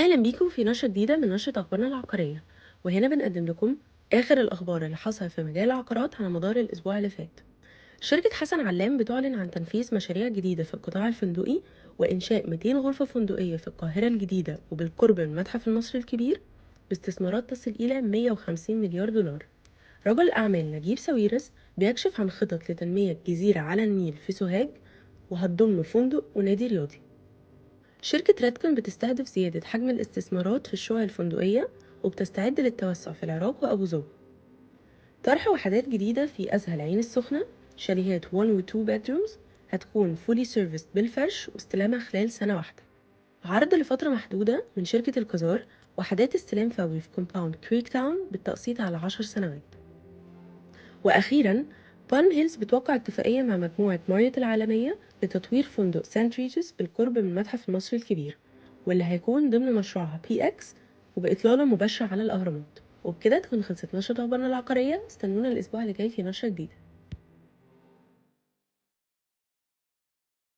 أهلا بيكم في نشرة جديدة من نشرة أخبارنا العقارية. وهنا بنقدم لكم آخر الأخبار اللي حصل في مجال العقارات على مدار الأسبوع اللي فات. شركة حسن علام بتعلن عن تنفيذ مشاريع جديدة في القطاع الفندقي وإنشاء 200 غرفة فندقية في القاهرة الجديدة وبالقرب من المتحف المصري الكبير باستثمارات تصل إلى 150 مليار دولار. رجل الأعمال نجيب ساويرس بيكشف عن خطط لتنمية جزيرة على النيل في سوهاج وهتضم فندق ونادي رياضي. شركة ريدكون بتستهدف زيادة حجم الاستثمارات في الشقق الفندقية وبتستعد للتوسع في العراق وأبو ظبي. طرح وحدات جديدة في أزهى العين السخنة، شاليهات 1 و 2 bedrooms هتكون fully serviced بالفرش واستلامها خلال سنة واحدة. عرض لفترة محدودة من شركة القذار وحدات استلام فوري في كومباوند كريك تاون بالتقسيط على 10 سنوات. وأخيرا بالم هيلز بتوقع اتفاقية مع مجموعة ماريوت العالمية لتطوير فندق سانت ريجس بالقرب من المتحف المصري الكبير، واللي هيكون ضمن مشروعها بي اكس وبإطلالة مباشرة على الأهرامات. وبكده تكون خلصت نشرة أخبارنا العقارية. استنونا الأسبوع اللي جاي في نشرة جديدة.